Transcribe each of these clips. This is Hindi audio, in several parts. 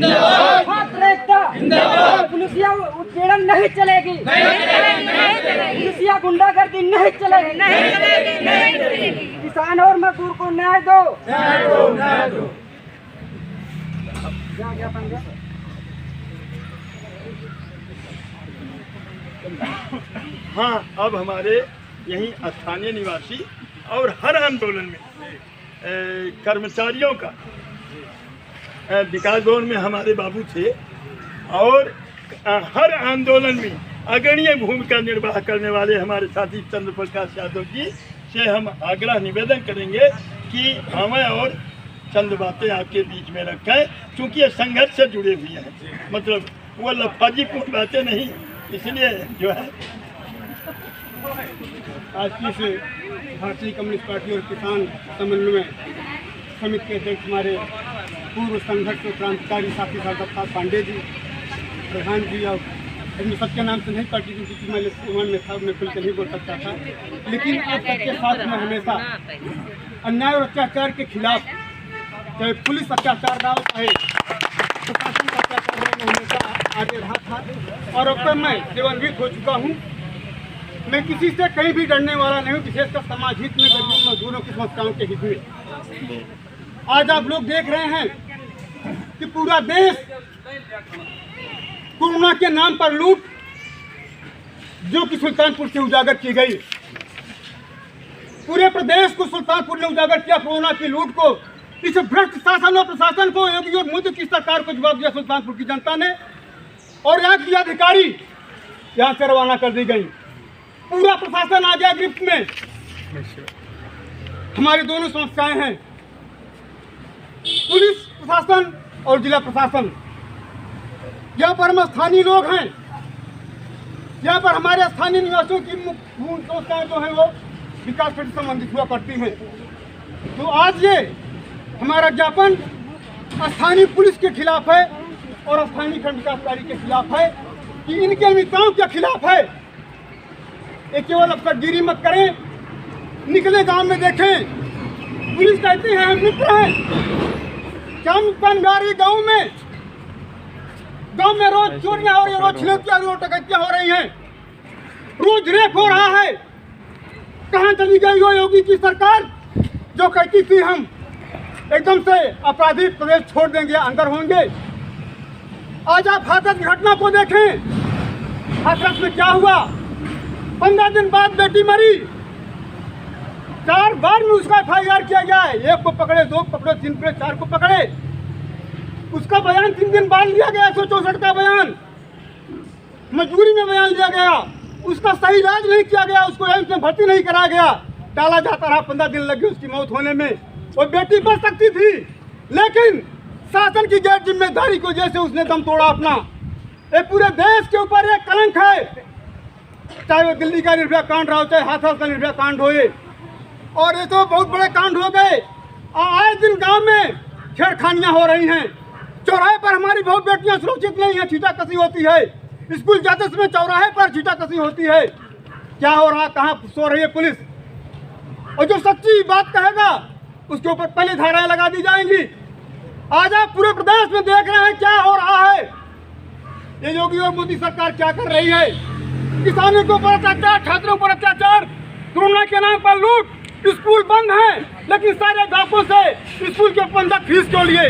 जिंदाबाद, छात्र एकता जिंदाबाद, पुलिसिया उत्पीड़न नहीं चलेगी, पुलिसिया गुंडागर्दी नहीं चलेगी, किसान और मजदूर को न्याय दो, न्याय दो। हाँ, अब हमारे यहीं स्थानीय निवासी और हर आंदोलन में कर्मचारियों का विकास भवन में हमारे बाबू थे और हर आंदोलन में अग्रणीय भूमिका निर्वाह करने वाले हमारे साथी चंद्र प्रकाश यादव जी से हम आग्रह निवेदन करेंगे कि हमें और चंद बातें आपके बीच में रखें, क्योंकि ये संघर्ष से जुड़े हुए हैं, मतलब वो लफाजीपूर्ण बातें नहीं, इसलिए जो है आज की से भारतीय कम्युनिस्ट पार्टी और किसान समन्वय समिति के अध्यक्ष हमारे पूर्व संघर्ष और क्रांतिकारी साथी दत्ता पांडे जी, प्रधान जी, और मैं सबके नाम से नहीं पार्टी क्योंकि मैं लिस्टवान में था, मैं खुल के नहीं बोल सकता था, लेकिन आप सबके साथ में हमेशा अन्याय और अत्याचार के खिलाफ, चाहे पुलिस अत्याचार रहा हो चाहे प्रशासन का अत्याचार रहा, मैं हमेशा आगे रहा था और अब तक मैं सेवान्वित हो चुका हूँ। मैं किसी से कहीं भी डरने वाला नहीं हूँ, विशेषकर समाज हित में, गरीबों मजदूरों की समस्याओं के हित में। आज आप लोग देख रहे हैं कि पूरा देश कोरोना के नाम पर लूट जो कि सुल्तानपुर से उजागर की गई, पूरे प्रदेश को सुल्तानपुर ने उजागर किया कोरोना की लूट को। इस भ्रष्ट शासन और प्रशासन को योगी और मोदी की सरकार को जवाब दिया सुल्तानपुर की जनता ने और यहाँ की अधिकारी यहाँ से रवाना कर दी गई। पूरा प्रशासन आ गया गिरफ्त में। हमारी दोनों समस्याएं हैं, पुलिस प्रशासन और जिला प्रशासन। यहाँ पर हम स्थानीय लोग हैं, यहाँ पर हमारे स्थानीय निवासियों की मूल समस्याएं जो हैं वो विकास से संबंधित हुआ करती हैं। तो आज ये हमारा ज्ञापन स्थानीय पुलिस के खिलाफ है और स्थानीय खंड विकासकारी के खिलाफ है कि इनके अनियमितताओं के खिलाफ है। ये केवल अफसरगिरी मत करें, निकले गांव में देखें, पुलिस कहती है हम मित्र हैं, क्या बनगारी गांव में रोज चोरियां हो रही है, रोज छिनौतियां, रोज डकैतियां हो रही हैं, रोज रेप हो रहा है। कहां चली गई वो योगी की सरकार जो कहती थी हम एकदम से आपराधिक प्रदेश छोड़ देंगे, अंदर होंगे। आज आप हाथरस की घटना को देखें, हाथरस में क्या हुआ। 15 दिन बाद बेटी मरी, 4 बार में उसका FIR किया गया है। 1 को पकड़े, 2 को पकड़े, 3 पकड़े, 4 को पकड़े। उसका बयान 3 दिन बाद लिया गया, 164 का बयान मजबूरी में बयान लिया गया। उसका सही इलाज नहीं किया गया, उसको एम्स में भर्ती नहीं कराया गया, टाला जाता रहा। 15 दिन लगे उसकी मौत होने में। वो बेटी बच सकती थी, लेकिन शासन की गैर जिम्मेदारी को जैसे उसने दम तोड़ा अपना। ये पूरे देश के ऊपर एक कलंक है, चाहे वो दिल्ली का निर्भया कांड रहा हो, चाहे हाथरस का निर्भया कांड हो। और ये तो बहुत बड़े कांड हो गए। आए दिन गांव में छेड़खानियां हो रही हैं, चौराहे पर हमारी बहुत बेटियां सुरक्षित नहीं है, छीटा कसी होती है। स्कूल जाते समय चौराहे पर छीटा कसी होती है। क्या हो रहा, कहाँ सो रही है पुलिस? और जो सच्ची बात कहेगा उसके ऊपर पहले धाराएं लगा दी जाएंगी। आज आप पूरे प्रदेश में देख रहे हैं क्या हो रहा है। ये योगी और मोदी सरकार क्या कर रही है। किसानों के ऊपर अत्याचार, छात्रों पर अत्याचार, कोरोना के नाम पर लूट। स्कूल बंद है, लेकिन सारे गांवों से स्कूल के बंदा फीस क्यों लिए?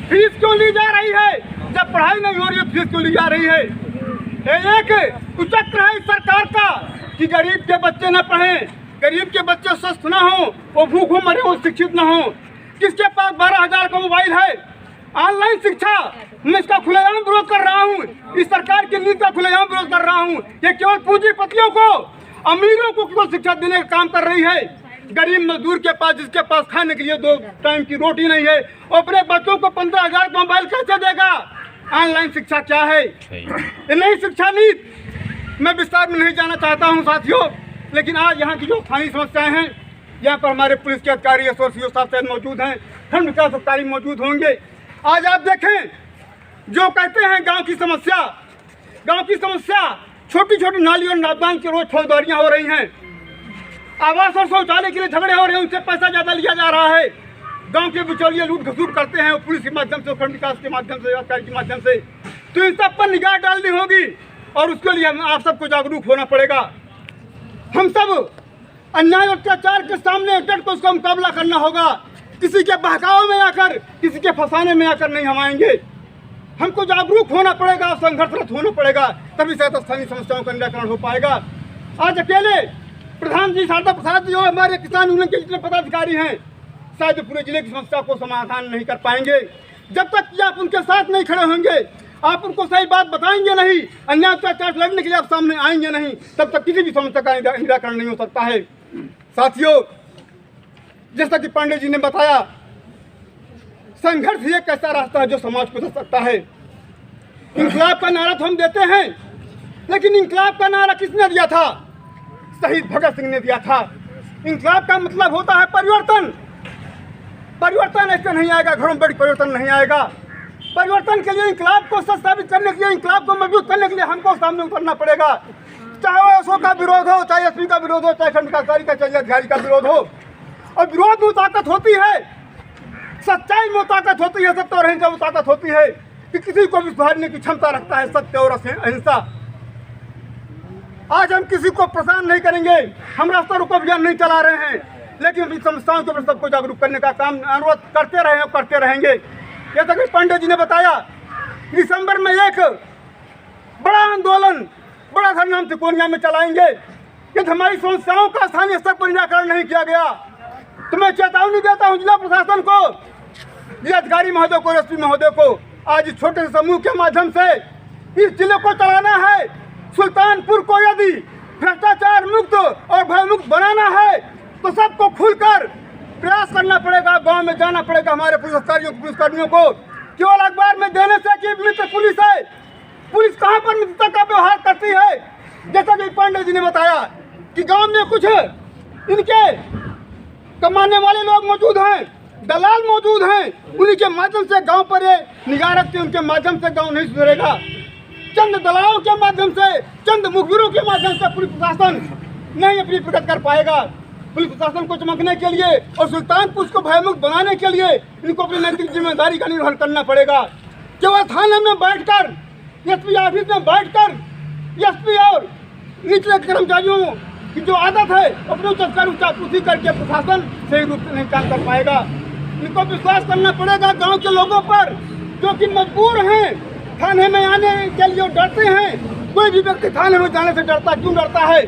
फीस क्यों ली जा रही है? जब पढ़ाई नहीं हो रही है, फीस क्यों ली जा रही है? एक कुचक्र है सरकार का कि गरीब के बच्चे न पढ़ें, गरीब के बच्चे स्वस्थ ना हो, वो भूखों मरे, वो शिक्षित ना हो। किसके पास 12,000 का मोबाइल है? ऑनलाइन शिक्षा, मैं इसका खुलेआम विरोध कर रहा हूँ। इस सरकार की नीति का खुलेआम विरोध कर रहा हूँ। ये केवल पूंजीपतियों को, अमीरों को केवल शिक्षा देने का काम कर रही है। गरीब मजदूर के पास, जिसके पास खाने के लिए 2 टाइम की रोटी नहीं है, वो अपने बच्चों को 15,000 का मोबाइल कैसे देगा? ऑनलाइन शिक्षा क्या है? ये नई शिक्षा नीति मैं विस्तार में नहीं जाना चाहता हूँ साथियों, लेकिन आज यहाँ की जो स्थानीय समस्याएं हैं, यहाँ पर हमारे पुलिस के अधिकारी एसओसीओ साहब शायद मौजूद हैं, खंड विकास अधिकारी मौजूद होंगे। आज आप देखें, जो कहते हैं गांव की समस्या, छोटी छोटी नाली और नादान की रोज फौजदारियां हो रही हैं। आवास और शौचालय के लिए झगड़े हो रहे हैं, उनसे पैसा ज़्यादा लिया जा रहा है। गांव के बिचौलिए लूट घसूट करते हैं, पुलिस के माध्यम से, खंड विकास के माध्यम से, अधिकारी के माध्यम से। तो इन सब पर निगाह डालनी होगी और उसके लिए हम आप सबको जागरूक होना पड़ेगा। हम सब अन्याय और अत्याचार के सामने डट को उसका मुकाबला करना होगा। किसी के बहकाव में आकर, किसी के फंसाने में आकर नहीं हम आएंगे। हमको जागरूक होना पड़ेगा, संघर्षरत होना पड़ेगा, तभी शायद स्थानीय समस्याओं का निराकरण हो पाएगा। आज अकेले प्रधान जी शारदा प्रसाद जी और हमारे किसान यूनियन के जितने पदाधिकारी हैं, शायद पूरे जिले की समस्या को समाधान नहीं कर पाएंगे। जब तक कि आप उनके साथ नहीं खड़े होंगे, आप उनको सही बात बताएंगे नहीं, अन्याय अत्याचार लड़ने के लिए आप सामने आएंगे नहीं, तब तक किसी भी समस्या का निराकरण नहीं हो सकता है। साथियों, जैसा कि पांडे जी ने बताया, संघर्ष ही एक ऐसा रास्ता है जो समाज को बदल सकता है। इंकलाब का नारा तो हम देते हैं, लेकिन इंकलाब का नारा किसने दिया था? शहीद भगत सिंह ने दिया था। इंकलाब का मतलब होता है परिवर्तन। परिवर्तन ऐसे नहीं आएगा, घरों में बड़ी परिवर्तन नहीं आएगा। परिवर्तन के लिए, इंकलाब को सच साबित करने के लिए, इंकलाब को मजबूत करने के लिए हमको सामने उतरना पड़ेगा। चाहे वो एसओ का विरोध हो, चाहे एसपी का विरोध हो, चाहे खंड अधिकारी का, चाहे अधिकारी का विरोध हो। और विरोध में ताकत होती है, सच्चाई में ताकत होती है, सत्य और अहिंसा में ताकत होती है कि किसी को भी सुधारने की क्षमता रखता है सत्य और अहिंसा। आज हम किसी को परेशान नहीं करेंगे, हम रास्ता रोको अभियान नहीं चला रहे हैं, लेकिन अपनी समस्याओं के प्रति सबको जागरूक करने का काम अनुरोध करते रहे और करते रहेंगे। जैसा कि पांडे जी ने बताया, दिसंबर में एक बड़ा आंदोलन, बड़ा धरना हम तिकोनिया में चलाएंगे। यदि हमारी समस्याओं का स्थानीय स्तर पर निराकरण नहीं किया गया तो मैं चेतावनी देता हूँ जिला प्रशासन को, जिलाधिकारी महोदय को, एसपी महोदय को, आज इस छोटे से समूह के माध्यम से इस जिले को चलाना है। सुल्तानपुर को यदि भ्रष्टाचार मुक्त और भयमुक्त बनाना है तो सबको खुलकर प्रयास करना पड़ेगा, गांव में जाना पड़ेगा। हमारे पुलिस अधिकारियों को, पुलिसकर्मियों को केवल अखबार में देने से कि मित्र पुलिस है, पुलिस कहाँ पर मित्रता का व्यवहार करती है। जैसा कि पांडे जी ने बताया कि गांव में कुछ इनके कमाने वाले लोग मौजूद हैं, दलाल मौजूद हैं, उन्हीं के माध्यम से गांव पर ये निगाह रखते, उनके माध्यम से गांव नहीं सुधरेगा। चंद दलालों के माध्यम से, चंद मुखबिरों के माध्यम से पुलिस प्रशासन नहीं अपनी प्रगति कर पाएगा। पुलिस प्रशासन को चमकने के लिए और सुल्तानपुर को भयमुक्त बनाने के लिए इनको अपनी नैतिक जिम्मेदारी का निर्वहन करना पड़ेगा। केवल थाने में बैठकर, एसपी ऑफिस में बैठकर एसपी और निचले कर्मचारियों की जो आदत है अपने उच्च करके प्रशासन सही रूप से नहीं काम कर पाएगा। इनको विश्वास करना पड़ेगा गांव के लोगों पर, जो कि मजबूर हैं थाने में आने के लिए, डरते हैं। कोई भी व्यक्ति थाने में जाने से डरता, क्यों डरता है?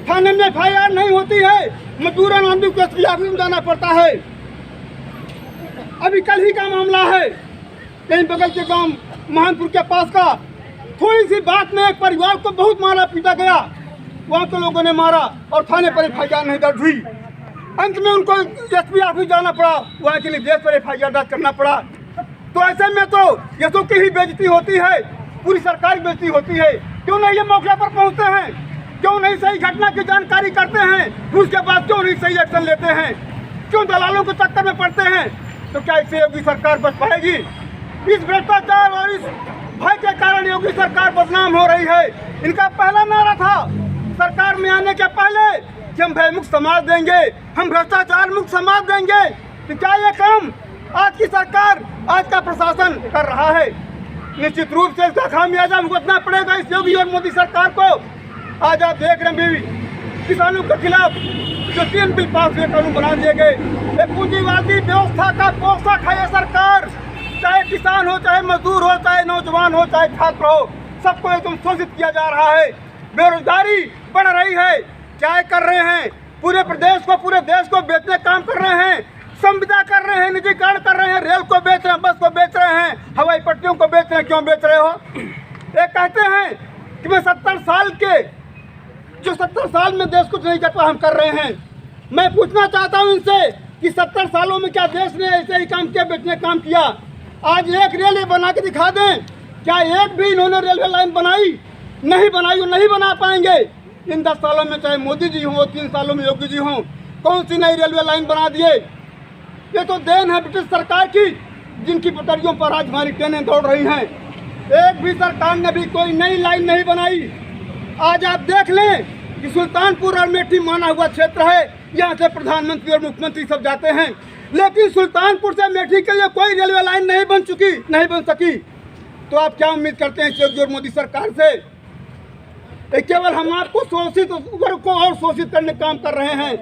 थाने में FIR नहीं होती है, मजबूरन आदमी को एसपी ऑफिस में जाना पड़ता है। अभी कल ही का मामला है, कहीं बगल के गांव महानपुर के पास का, थोड़ी सी बात में एक परिवार को बहुत मारा पीटा गया, वहाँ के लोगों ने मारा और थाने पर FIR नहीं दर्ज हुई। अंत में उनको एसपी ऑफिस जाना पड़ा, वहाँ के लिए देश पर FIR दर्ज करना पड़ा। तो ऐसे में तो यशों की ही बेइज्जती होती है, पूरी सरकार की बेइज्जती होती है। क्यों नहीं ये मौके पर पहुँचते हैं? क्यों नहीं सही घटना की जानकारी करते हैं? उसके बाद क्यों नहीं सही एक्शन लेते हैं? क्यों दलालों के चक्कर में पड़ते हैं? तो क्या इससे योगी सरकार बच पाएगी? इस भ्रष्टाचार और इस भय के कारण योगी सरकार बदनाम हो रही है। इनका पहला नारा था सरकार में आने के पहले कि हम भयमुक्त समाज देंगे, हम भ्रष्टाचार मुक्त समाज देंगे। तो क्या ये काम आज की सरकार, आज का प्रशासन कर रहा है? निश्चित रूप से इसका खामियाजा भुगतना पड़ेगा इस योगी और मोदी सरकार को। आज आप देख रहे हैं किसानों के खिलाफ जो 3 बिल पास हुए, कानून बना दिए गए। एक पूंजीवादी व्यवस्था का पोषक है ये सरकार। चाहे किसान हो, चाहे मजदूर हो, चाहे नौजवान हो, चाहे छात्र हो, सबको एकदम शोषित किया जा रहा है। बेरोजगारी बढ़ रही है। क्या कर रहे हैं? पूरे प्रदेश को, पूरे देश को बेचने काम कर रहे हैं, संविदा कर रहे हैं, निजीकरण कर रहे हैं, रेल को बेच रहे हैं, बस को बेच रहे हैं, हवाई पट्टियों को बेच रहे हैं। क्यों बेच रहे हो? ये कहते हैं कि मैं 70 साल के, जो 70 साल में देश कुछ नहीं करता, हम कर रहे हैं। मैं पूछना चाहता हूं इनसे कि 70 सालों में क्या देश ने ऐसे ही काम किया, बेचने काम किया? आज एक रेलवे बना के दिखा दें, क्या एक भी इन्होंने रेलवे लाइन बनाई? नहीं बनाई और नहीं बना पाएंगे। इन 10 सालों में चाहे मोदी जी हों, 3 सालों में योगी जी हों, कौन सी नई रेलवे लाइन बना दिए? ये तो देन है ब्रिटिश सरकार की, जिनकी पटरियों पर आज हमारी ट्रेनें दौड़ रही हैं। एक भी सरकार ने भी कोई नई लाइन नहीं बनाई। आज आप देख लें कि सुल्तानपुर और मेठी माना हुआ क्षेत्र है, यहाँ से प्रधानमंत्री और मुख्यमंत्री सब जाते हैं। लेकिन सुल्तानपुर से मेठी के लिए कोई रेलवे लाइन नहीं बन सकी। तो आप क्या उम्मीद करते हैं योगी और मोदी सरकार से? केवल हम आपको शोषित वर्ग को और शोषित करने का काम कर रहे हैं।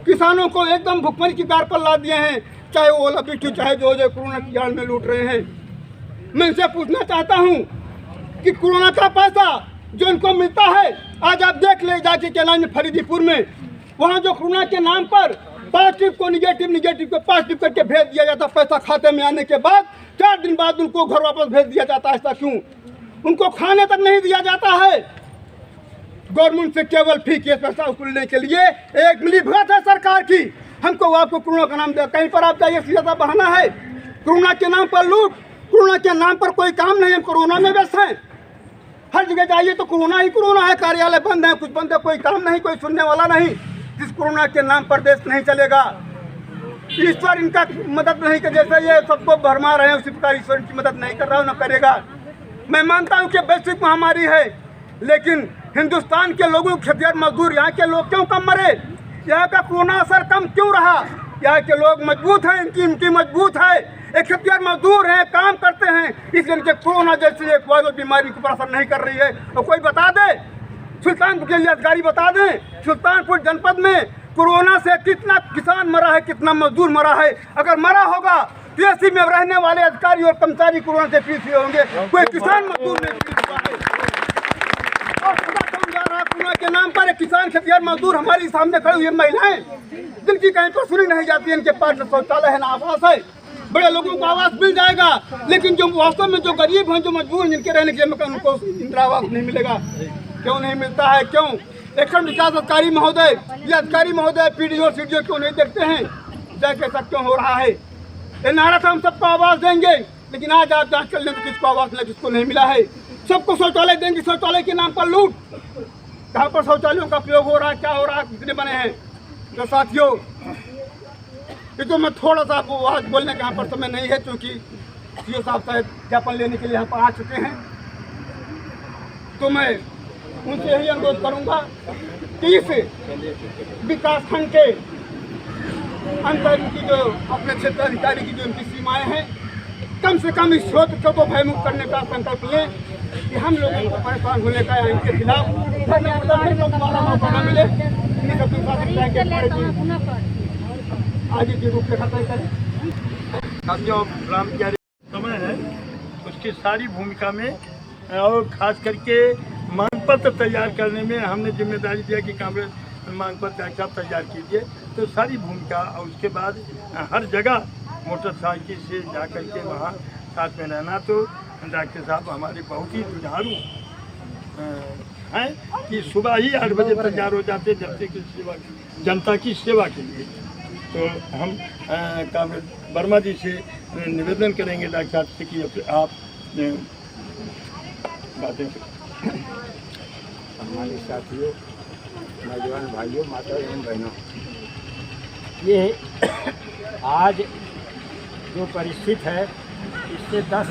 किसानों को एकदम भुखमरी की दार पर ला दिए हैं, चाहे वो ओला बिट्टू, चाहे जो कोरोना की जाल में लूट रहे हैं। मैं इनसे पूछना चाहता हूँ कि कोरोना का पैसा जो इनको मिलता है, आज आप देख ले जाके कैलाश में फरीदीपुर में, वहाँ जो कोरोना के नाम पर पॉजिटिव को निगेटिव को पॉजिटिव करके भेज दिया जाता, पैसा खाते में आने के बाद 4 दिन बाद उनको घर वापस भेज दिया जाता है। ऐसा क्यों? उनको खाने तक नहीं दिया जाता है। गवर्नमेंट से केवल फी के पैसा वसूलने के लिए एक मिली भगत है सरकार की। हमको आपको कोरोना का नाम दिया, कहीं पर आप जाइए सीधा बहाना है, कोरोना के नाम पर लूट, कोरोना के नाम पर कोई काम नहीं, हम कोरोना में व्यस्त हैं। हर जगह जाइए तो कोरोना ही कोरोना है, कार्यालय बंद है, कुछ बंद है, कोई काम नहीं, कोई सुनने वाला नहीं। जिस कोरोना के नाम पर देश नहीं चलेगा, ईश्वर इनका मदद नहीं कर, जैसे ये सबको भरमा रहे हैं उसी प्रकार ईश्वर की मदद नहीं कर रहा है, न करेगा। मैं मानता हूँ कि वैश्विक महामारी है, लेकिन हिंदुस्तान के लोगों, खेतिहर मजदूर, यहाँ के लोग क्यों कम मरे? यहाँ का कोरोना असर कम क्यों रहा? यहाँ के लोग मजबूत हैं, इनकी मजबूत है, एक खेतिहर मजदूर हैं, काम करते हैं, इसलिए इनके कोरोना जैसी एक वायरल बीमारी के ऊपर असर नहीं कर रही है। और कोई बता दे, सुल्तानपुर के लिए अधिकारी बता दें, सुल्तानपुर जनपद में कोरोना से कितना किसान मरा है, कितना मजदूर मरा है। अगर मरा होगा तो ऐसी में रहने वाले अधिकारी और कर्मचारी कोरोना से पीड़ित होंगे, कोई किसान मजदूर नहीं पीड़ित हुआ है। और कोरोना के नाम पर एक किसान, खेतिहर मजदूर हमारे सामने खड़ी हुई महिलाएं, जिनकी कहीं पर सुनी नहीं जाती है, इनके पास न शौचालय है, न आवास है। बड़े लोगों को आवास मिल जाएगा, लेकिन जो वास्तव में जो गरीब हैं, जो मजबूर हैं, जिनके रहने के लिए मकान, उनको इंदिरा आवास नहीं मिलेगा। क्यों नहीं मिलता है? क्यों? खंड विकास अधिकारी महोदय, ये अधिकारी महोदय पीडीओ सीडीओ क्यों नहीं देखते हैं? जाके ऐसा क्यों हो रहा है? ये नारा था हम सबको आवास देंगे, लेकिन आज आप जांच कर लें तो किसको आवास मिला, किसको नहीं मिला है। सबको शौचालय देंगे, शौचालय के नाम पर लूट। कहाँ पर शौचालयों का प्रयोग हो रहा है, क्या हो रहा है, कितने बने हैं? तो साथियों, ये तो मैं थोड़ा सा आपको आज बोलने का यहाँ पर समय नहीं है, क्योंकि सीओ साहब शायद ज्ञापन लेने के लिए यहाँ पर आ चुके हैं। तो मैं उनसे यही अनुरोध करूँगा कि इस विकासखंड के अंतर की जो अपने क्षेत्र अधिकारी की जो उनकी सीमाएँ हैं, कम से कम इस क्षेत्र को भयमुक्त करने का संकल्प लें कि हम लोगों को परेशान होने का या इनके खिलाफ मौका न मिले। आगे की रूपरेखा तय करें। जो राम प्यारे समय है उसकी सारी भूमिका में और खास करके मांग पत्र तैयार करने में हमने जिम्मेदारी दिया कि कांग्रेस मांग पत्र आप तैयार कीजिए। तो सारी भूमिका, और उसके बाद हर जगह मोटरसाइकिल से जा कर के वहाँ साथ में रहना। तो डॉक्टर साहब हमारे बहुत ही जुझारू हैं कि सुबह ही 8 बजे तैयार हो जाते जनता की सेवा के लिए। तो हम कांग्रेस वर्मा जी से निवेदन करेंगे डॉक्टर साहब से कि आप बातें हमारे साथियों, नौजवान भाइयों, माता एवं बहनों, ये आज जो परिस्थिति है, इससे 10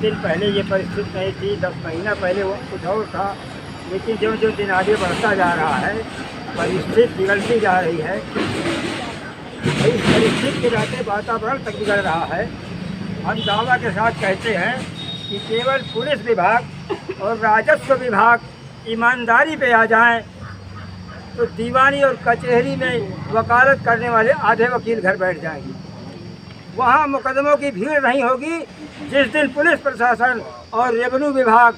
दिन पहले ये परिस्थिति नहीं थी, 10 महीना पहले वो कुछ और था। लेकिन जो दिन आगे बढ़ता जा रहा है, परिस्थिति बिगड़ती जा रही है। इस परिस्थिति के रहते वातावरण तक बिगड़ रहा है। हम दावा के साथ कहते हैं कि केवल पुलिस विभाग और राजस्व विभाग ईमानदारी पे आ जाएं, तो दीवानी और कचहरी में वकालत करने वाले आधे वकील घर बैठ जाएंगे। वहाँ मुकदमों की भीड़ नहीं होगी। जिस दिन पुलिस प्रशासन और रेवेन्यू विभाग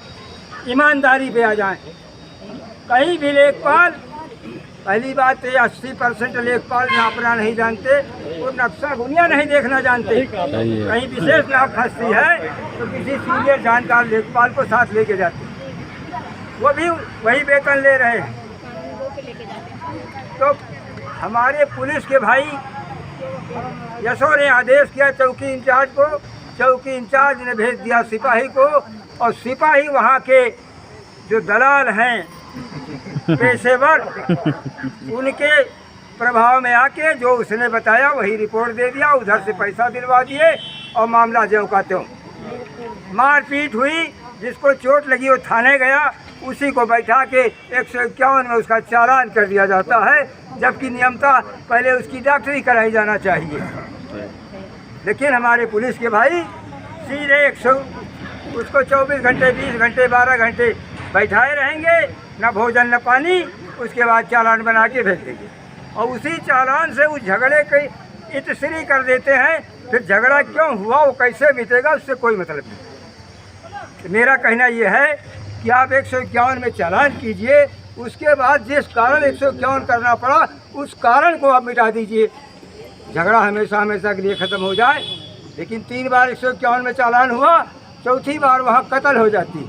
ईमानदारी पे आ जाएं, कहीं भी लेखपाल, पहली बात तो 80% लेखपाल नापना नहीं जानते और नक्शा गुनिया नहीं देखना जानते। कहीं विशेष नाप फंसती है तो किसी सीनियर जानकार लेखपाल को साथ लेके जाते, वो भी वही वेतन ले रहे हैं। तो हमारे पुलिस के भाई यशो ने आदेश किया चौकी इंचार्ज को, चौकी इंचार्ज ने भेज दिया सिपाही को, और सिपाही वहाँ के जो दलाल हैं पेशेवर, उनके प्रभाव में आके जो उसने बताया वही रिपोर्ट दे दिया, उधर से पैसा दिलवा दिए और मामला ज्यों का त्यों। मारपीट हुई, जिसको चोट लगी वो थाने गया, उसी को बैठा के 151 में उसका चालान कर दिया जाता है, जबकि नियमतः पहले उसकी डॉक्टरी कराई जाना चाहिए। लेकिन हमारे पुलिस के भाई सीधे उसको 24 घंटे 20 घंटे 12 घंटे बैठाए रहेंगे, न भोजन न पानी, उसके बाद चालान बना के भेज देंगे और उसी चालान से उस झगड़े की इतश्री कर देते हैं। फिर झगड़ा क्यों हुआ, वो कैसे बीतेगा, उससे कोई मतलब नहीं। मेरा कहना ये है कि आप 151 में चालान कीजिए, उसके बाद जिस कारण 151 करना पड़ा उस कारण को आप मिटा दीजिए, झगड़ा हमेशा हमेशा के लिए ख़त्म हो जाए। लेकिन 3 बार 151 में चालान हुआ, चौथी बार वहाँ कत्ल हो जाती है।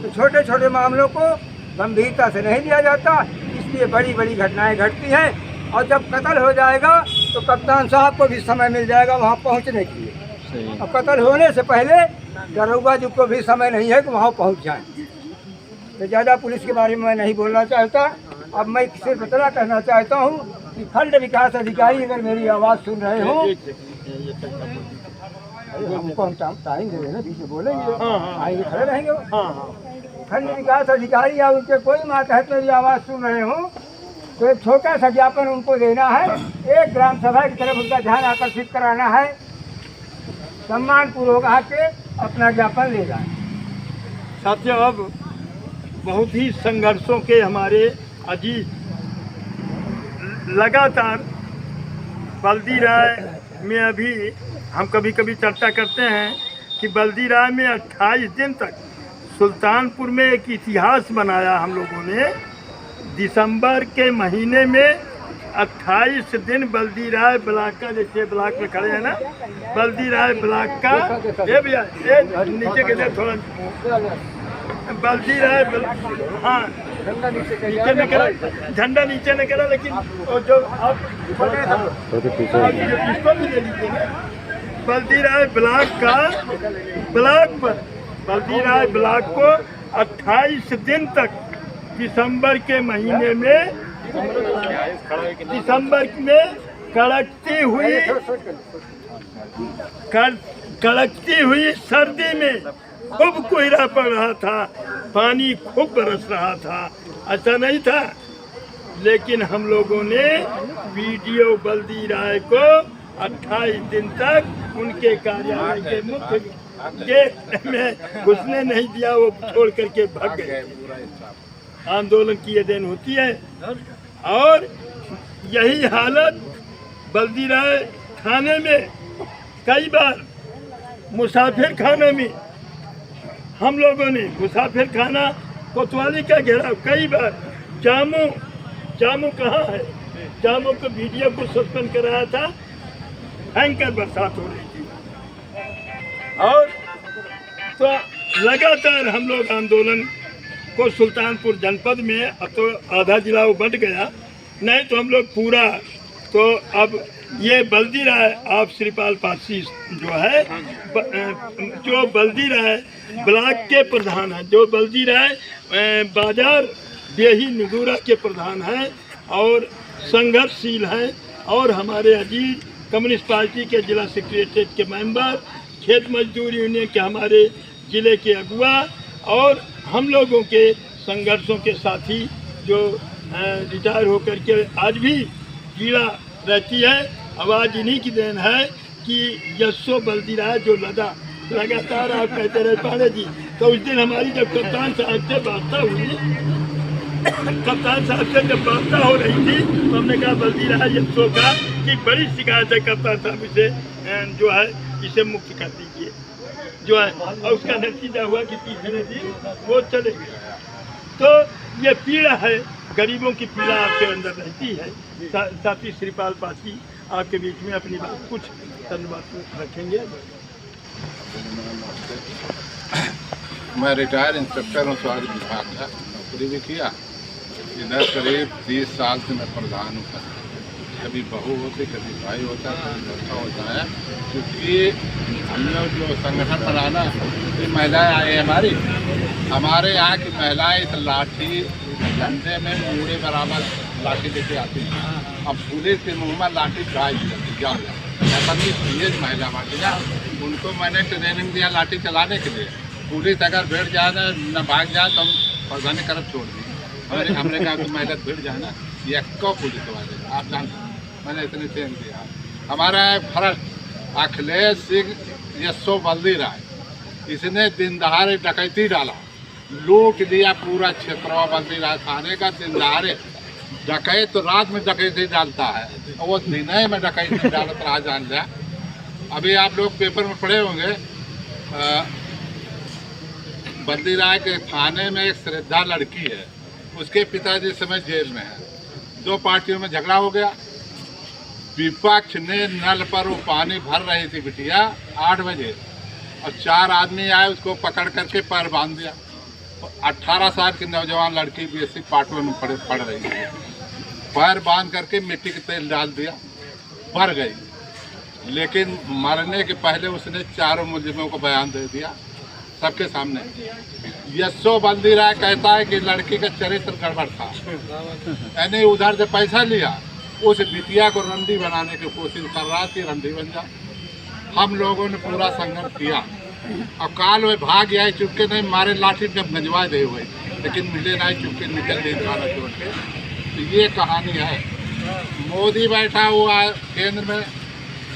तो छोटे छोटे मामलों को गंभीरता से नहीं लिया जाता, इसलिए बड़ी बड़ी घटनाएं घटती हैं। और जब कत्ल हो जाएगा तो कप्तान साहब को भी समय मिल जाएगा वहाँ पहुँचने के लिए, और कत्ल होने से पहले दरोगा जी को भी समय नहीं है कि वहाँ पहुँच जाए। तो ज़्यादा पुलिस के बारे में मैं नहीं बोलना चाहता। अब मैं सिर्फ इतना कहना चाहता हूँ कि खंड विकास अधिकारी अगर मेरी आवाज़ सुन रहे हो, हमको हम टाइम दे देना, बीच में बोलेंगे, आएंगे खड़े रहेंगे। खंड विकास अधिकारी या उनके कोई मातहत मेरी आवाज़ सुन रहे हो तो एक छोटा सा ज्ञापन उनको देना है, एक ग्राम सभा की तरफ उनका ध्यान आकर्षित कराना है, सम्मानपूर्वक आके अपना ज्ञापन ले जाए। साथियों, अब बहुत ही संघर्षों के हमारे अजीत लगातार बल्दी राय में, अभी हम कभी कभी चर्चा करते हैं कि बल्दी राय में 28 दिन तक सुल्तानपुर में एक इतिहास बनाया हम लोगों ने। दिसंबर के महीने में 28 दिन बल्दी राय ब्लॉक का, जैसे ब्लॉक में खड़े हैं ना, बल्दी राय ब्लॉक का, ये भैया ये नीचे के लिए थोड़ा, बल्दी राय, हाँ नीचे न करा, झंडा नीचे न करा, लेकिन जो आप इसको भी ले लीजिए ना। बल्दी राय ब्लॉक का, ब्लॉक पर बल्दी राय ब्लॉक को 28 दिन तक दिसंबर के महीने में, दिसंबर में कड़कती हुई सर्दी में खूब कोहरा पड़ रहा था, पानी खूब बरस रहा था, ऐसा नहीं था। लेकिन हम लोगों ने वीडियो बल्दी राय को 28 दिन तक उनके कार्यालय के मुख्य गेट में घुसने नहीं दिया, वो छोड़ करके भाग गए। आंदोलन की ये देन होती है। और यही हालत बल्दी राय थाने में, कई बार मुसाफिर खाना में हम लोगों ने, मुसाफिर खाना कोतवाली का घेराव, कई बार जामू कहाँ है, जामू को वीडियो को सस्पेंड कराया था, भयंकर बरसात हो रही थी। और तो लगातार हम लोग आंदोलन को सुल्तानपुर जनपद में, अब तो आधा जिला वो बंट गया, नहीं तो हम लोग पूरा, तो अब ये बल्दी राय, आप श्रीपाल पासी जो है, जो बल्दी राय ब्लॉक के प्रधान हैं, जो बल्दी राय बाजार देही निगूरा के प्रधान हैं और संघर्षशील हैं, और हमारे अजीत कम्युनिस्ट पार्टी के जिला सेक्रेटरीट के मेंबर, खेत मजदूर यूनियन के हमारे जिले के अगुआ, और हम लोगों के संघर्षों के साथी जो रिटायर होकर के आज भी पीड़ा रहती है। आवाज़ इन्हीं की देन है कि यशो बल्दी राय जो लगातार आप कहते रहे पांडे जी, तो उस दिन हमारी जब कप्तान साहब से वार्ता हुई, कप्तान साहब से जब वार्ता हो रही थी, तो हमने कहा बल्दी राय यशो का कि बड़ी शिकायत है, कप्तान साहब इसे जो है इसे मुक्त कर दीजिए जो है, और उसका नतीजा हुआ कि तीसरे दिन वो चले गए। तो ये पीड़ा है, गरीबों की पीड़ा आपके अंदर रहती है। साथी श्रीपाल पासी आपके बीच में अपनी बात कुछ धन्यवाद रखेंगे। मैं रिटायर इंस्पेक्टर हूँ, स्वास्थ्य विभाग का नौकरी भी किया। इधर करीब 30 साल से मैं प्रधान हूँ। कभी बहू होती, कभी भाई होता, कभी लड़का होता है, क्योंकि हम लोग जो संगठन बनाना, ये महिलाएं आई हमारे यहाँ की महिलाएं इस लाठी डंडे में मूड़े बराबर लाठी लेके आती हैं। अब पुलिस के मुँह में लाठी गाय जाती तेज महिला बाटी ना, उनको मैंने ट्रेनिंग दिया लाठी चलाने के लिए, पुलिस अगर भिड़ जाए न भाग जाए तो हम प्रधानी करब छोड़ दी। हमने कहा कि मैं अगर भिड़ जाए ना ये को पुलिस वाले आप जानते, मैंने इतने चेंज दिया। हमारा फर्क अखिलेश सिंह यशो बल्दी राय, इसने दिन दहाड़े डकैती डाला, लूट लिया पूरा क्षेत्र। बल्दी राय थाने का दिन दहाड़े डकैत तो रात में डकैती डालता है, और वो दिन में डकैती डालत रहा, जान लिया। अभी आप लोग पेपर में पढ़े होंगे, बल्दी राय के थाने में एक श्रद्धा लड़की है, उसके पिताजी इस समय जेल में है। 2 पार्टियों में झगड़ा हो गया, विपक्ष ने नल पर वो पानी भर रही थी बिटिया 8 बजे, और 4 आदमी आए, उसको पकड़ करके पैर बांध दिया। 18 साल की नौजवान लड़की बीएससी पार्ट में पढ़ रही थी, पैर बांध करके मिट्टी के तेल डाल दिया, मर गई। लेकिन मरने के पहले उसने 4 मुलजिमों को बयान दे दिया सबके सामने। यशो बल्दी राय कहता है कि लड़की का चरित्र गड़बड़ था, यानी उधर से पैसा लिया, उस बिटिया को रंडी बनाने की कोशिश कर रहा थी, रंडी बन जा। हम लोगों ने पूरा संघर्ष किया, और काल में भाग गया, चुपके नहीं मारे, लाठी जब गंजवा दे हुए, लेकिन मिले नहीं, चुपके निकल गए खाना छोड़ के। तो ये कहानी है। मोदी बैठा हुआ केंद्र में,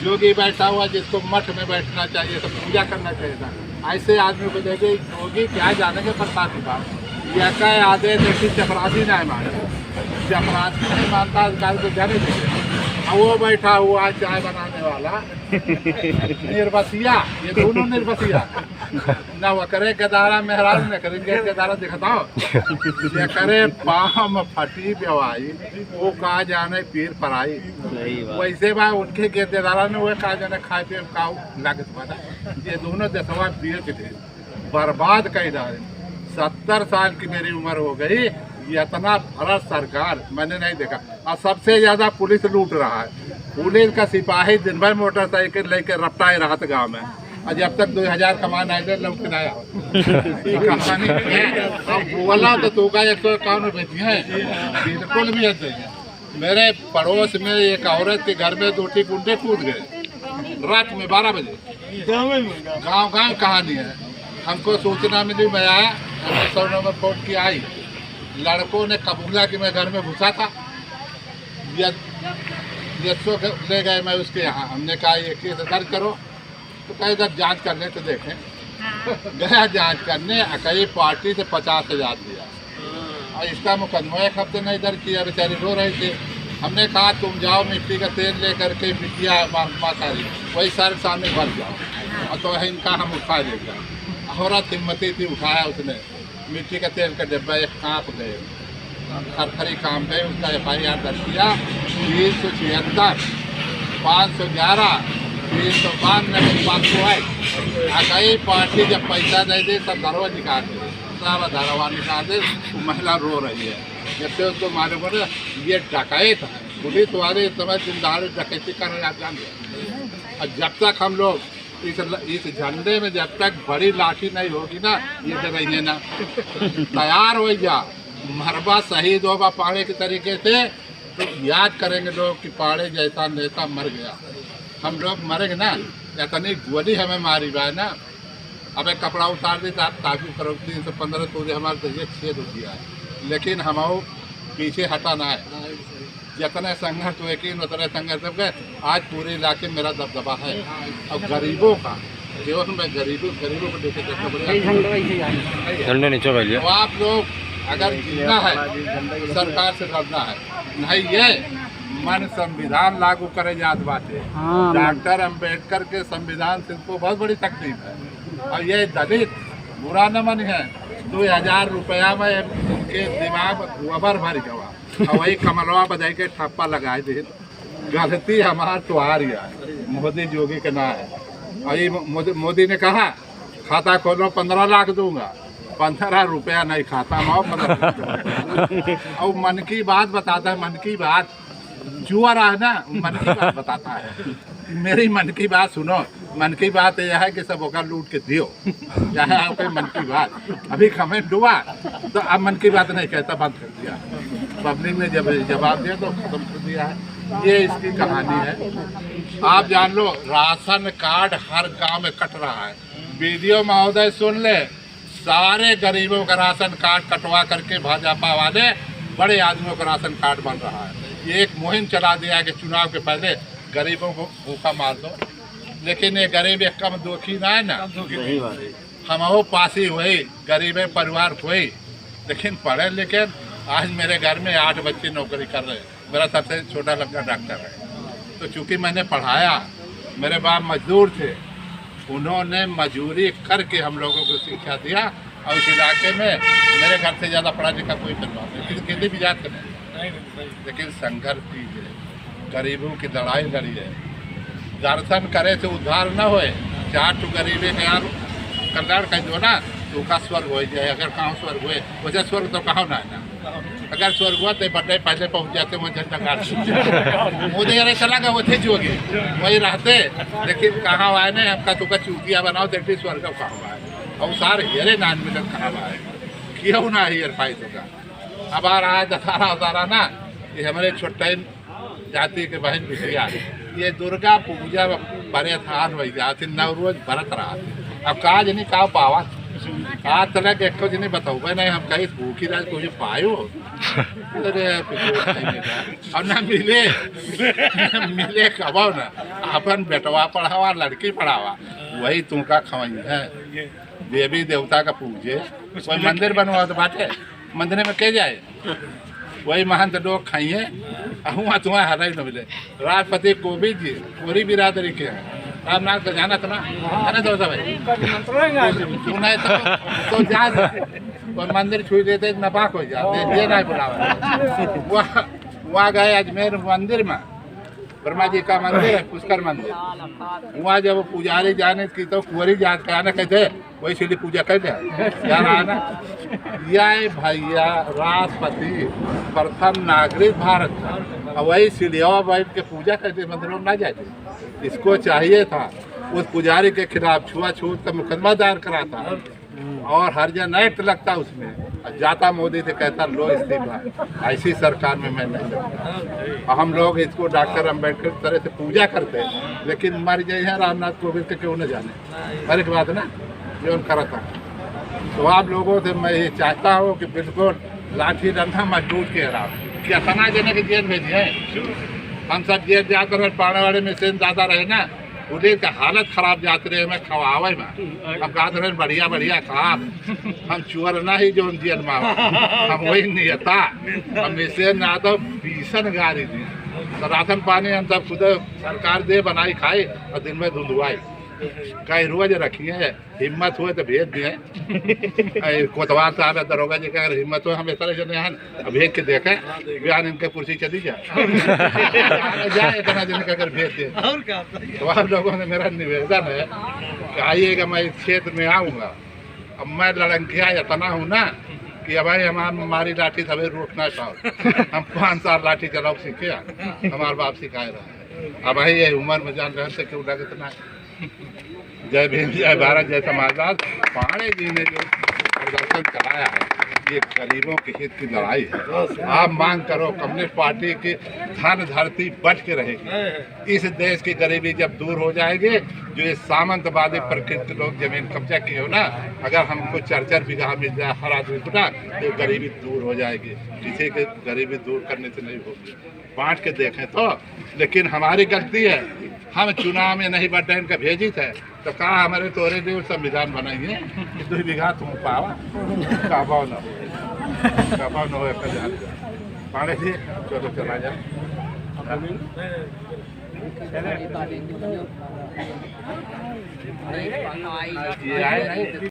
योगी बैठा हुआ जिसको मठ में बैठना चाहिए, तो पूजा करना चाहिए था। ऐसे आदमी को देखे योगी क्या जानेंगे प्रसाद की बात। यह कहे आधे देखी चपरासी नहीं माने, चपरासी नहीं मानता अधिकारी को जाने देंगे। और वो बैठा हुआ चाय बनाने वाला निर्बसिया, ये दोनों निर्बसिया, न वो करे गदारा मेहराज न करेंगे गदारा दिखताओ, ये करे पाम फटी बेवाई, वो कहा जाने पीर पराई। वैसे बा उनके गेदारा ने वो कहा जाने खाए पे का लागत बना। ये दोनों देशवा पीर थे, बर्बाद कर डाले। 70 साल की मेरी उम्र हो गई, ये इतना भरत सरकार मैंने नहीं देखा। और सबसे ज्यादा पुलिस लूट रहा है। पुलिस का सिपाही दिन भर मोटरसाइकिल लेकर रपटाए रहा था गाँव में, और जब तक 2000 कमाना है लौट आया कहानी है। अब बोला तो तू का 151 बेची है, बिल्कुल भी ऐसे है। मेरे पड़ोस में एक औरत के घर में 2 गुंडे कूद गए रात में 12 बजे। गाँव कहानी है। हमको सूचना मिली, मैं आया, 100 नंबर फोन की आई, लड़कों ने कबूला कि मैं घर में घुसा था, यशो ले गए मैं उसके यहाँ। हमने कहा ये केस दर्ज करो, तो कहे जब जांच करने तो देखें। गया जांच करने, कई पार्टी से 50,000 दिया, और इसका मुकदमा 1 हफ्ते नहीं दर्ज किया, बेचारी रो रहे थे। हमने कहा तुम जाओ मिट्टी का तेल ले करके बिटिया मातारी वही सर सामने भर जाओ, और तो इनका हम उठा देगा। औरत हिम्मती थी, उठाया उसने मिट्टी का तेल का डिब्बा, एक कांप गए, खरखरी काम गए। उसका FIR दर्ज किया 376, 511, 392 501। कई पार्टी जब पैसा दे दे सब धरवा निकाल दे, सारा धरवा निकाल दे। महिला रो रही है, जब से उसको मालूम हो रहा ये डकैत है। पुलिस वाले इस समय दिन दहाड़े डकैती कर रहे हैं, जान गए। और जब तक हम लोग इस झंडे में जब तक बड़ी लाठी नहीं होगी ना, ये डरेंगे ना। तैयार हो जा, मरबा शहीद होगा पाड़े के तरीके से, तो याद करेंगे लोग कि पाड़े जैसा नेता मर गया। हम लोग मरेंगे ना, इतनी गोली हमें मारी बा ना। अब एक कपड़ा उतार दी ताकि करो 315 तो हमारे तो ये छेद हो गया है। लेकिन हम पीछे हटाना है। जितने संघर्ष हुए कि उतने संघर्ष सब गए। आज पूरे इलाके में मेरा दबदबा है। अब गरीबों का जीवन में गरीबों को देखे तो आप लोग अगर जीना है सरकार से लड़ना है, नहीं ये मन संविधान लागू करे जात बातें। डॉक्टर अम्बेडकर के संविधान से इनको बहुत बड़ी तकलीफ है, और ये दलित बुरा न मन है। 2000 रुपया में उनके दिमाग गोबर भर गवा, और वही कमलवा बजाई के ठप्पा लगाए दे। गलती हमार तुम्हारी है, मोदी योगी के ना है। और ये मोदी ने कहा खाता खोलो 15 लाख दूंगा, 15 रुपया नहीं खाता मैं 15। और मन की बात बताता है, मन की बात जुआ रहा है ना, मन की बात बताता है। मेरी मन की बात सुनो। मन की बात यह है कि सब होकर लूट के दियो, यह है आपके मन की बात। अभी कमेंट हुआ तो अब मन की बात नहीं कहता, बंद कर दिया। पब्लिक ने जब जवाब दिया तो खत्म कर दिया है। ये इसकी कहानी है। आप जान लो राशन कार्ड हर गांव में कट रहा है। वीडियो महोदय सुन ले, सारे गरीबों का राशन कार्ड कटवा करके भाजपा वाले बड़े आदमियों का राशन कार्ड बन रहा है। ये एक मुहिम चला दिया है कि चुनाव के पहले गरीबों को भूखा मार दो, लेकिन ये गरीब एक कम दुखी ना है ना। हम पासी हुई, गरीब परिवार हुई, लेकिन पढ़े लिखे। आज मेरे घर में 8 बच्चे नौकरी कर रहे हैं, मेरा सबसे छोटा लड़का डॉक्टर है। तो चूँकि मैंने पढ़ाया, मेरे बाप मजदूर थे, उन्होंने मजदूरी करके हम लोगों को शिक्षा दिया। और इस इलाके में मेरे घर से ज़्यादा पढ़ा लिखा कोई परिवार नहीं, किसी भी जात का नहीं। लेकिन संघर्ष कीजिए, गरीबों की लड़ाई लड़िए, दर्शन करे तो उद्धार न होए। 4 ठो गरीबे के यार कल्याण कर दो ना, तो का स्वर्ग हो जाए। अगर कहाँ स्वर्ग हुए, वैसे स्वर्ग तो कहाँ ना है ना। अगर स्वर्ग हुआ तो बड्डे पहले पहुँच जाते, वहाँ झंडा गाड़ मोदी अरे चला गया, वो थे जोगे वही रहते। लेकिन कहाँ आए ना, हमका तुका चूतिया बनाओ देखते स्वर्ग कहाँ आए। और सारे हेरे नान मिलन खराब आए, क्यों ना हेर पाई तो का। अब आ रहा है 18 ना, ये हमारे छोटे जाति के बहन बिटिया, ये दुर्गा पूजा बड़े थान हो जाती, 9 रोज भरत रहा। अब काज नहीं का पावा, आज तक एक नहीं बताऊ नहीं, हम कहीं भूखी राज को पायो। अरे और ना मिले कबाओ ना, अपन बेटवा पढ़ावा, लड़की पढ़ावा, वही तुमका खवाई है। देवी देवता का पूजे, कोई मंदिर बनवा तो बाटे, मंदिर में के जाए, वही महंत लोग खाइए। हुआ तुम्हारे हरा ही न मिले। राष्ट्रपति कोविंद जी पूरी बिरादरी के हैं, आप नाम तो जाना था ना, है ना भाई, सुना तो जा और मंदिर छू देते नपाक हो जाते, ये नहीं बुलावा। वहाँ गए अजमेर मंदिर में, ब्रह्मा जी का मंदिर है, पुष्कर मंदिर। वहाँ जब पुजारी जाने की तो कुंवरी जात का आना कहते, वही सीढ़ी पूजा कर दे यार आना। यह भैया राष्ट्रपति प्रथम नागरिक भारत था, और वही सीढ़िया बैठ के पूजा करते, मंदिरों में ना जाते। इसको चाहिए था उस पुजारी के खिलाफ छुआछूत का मुकदमा दायर कराता, और हर जन एक्ट लगता उसमें। जाता मोदी से कहता लो इस्तीफा। ऐसी सरकार में मैं नहीं लगता। हम लोग इसको डॉक्टर अम्बेडकर तरह से पूजा करते हैं, लेकिन मर जाए हैं रामनाथ कोविंद के क्यों न जाने। हर एक बात ना जो करता। तो आप लोगों से मैं ये चाहता हूँ कि बिल्कुल लाठी डंडा मजबूत के रहा। कितना जने के जेल भेजे हैं, हम सब जेल जाकर पाने वाले में से ज़्यादा रहे ना, उन्हें का हालत खराब जाते रहे। मैं खवावे में हम कहते रहे बढ़िया बढ़िया खा, हम चुअर ना ही जो जेल में हम वही नहीं था। हम इसे ना तो भीषण गाड़ी दी, तो राशन पानी हम सब खुद सरकार दे बनाई खाए, और दिन में धुंधुआई कई रोज रखी है। हिम्मत हुए तो भेज दिए कोतवाल साहब है, दरोगा जी का अगर हिम्मत हो हम इतना जने हैं भेज के देखें, बयान इनके कुर्सी चली जाए जाए इतना जने का अगर भेज दे। तो आप लोगों ने मेरा निवेदन है कि आइएगा, मैं इस क्षेत्र में आऊँगा। अब मैं लड़ंकिया इतना हूँ ना कि अब भाई हमारी लाठी सभी रोक ना पाओ। हम 5 साल लाठी चलाओ सीखे, हमारे बाप सिखाए रहा। अब भाई ये उम्र में जान रहे से क्यों लगे इतना। जय भीम, जय भारत, जय समाजवाद। पांडे जी ने जो प्रदर्शन चलाया है, ये गरीबों के हित की लड़ाई है। आप मांग करो कम्युनिस्ट पार्टी की धन धरती बच के रहेगी। इस देश की गरीबी जब दूर हो जाएगी, जो ये सामंतवादी प्रकृति लोग जमीन कब्जा किए हो ना, अगर हमको 4-4 बीघा मिल जाए हर आदमी को ना, तो गरीबी दूर हो जाएगी। किसी की गरीबी दूर करने से नहीं होगी। बांट के देखें तो, लेकिन हमारी गलती है, हम चुनाव में नहीं बटे इनका भेजी थे, तो कहा हमारे तोरे देव संविधान बनाइए कि 2 बीघा तुम पावा काबाव न हो। पाने जी चलो चला जाए।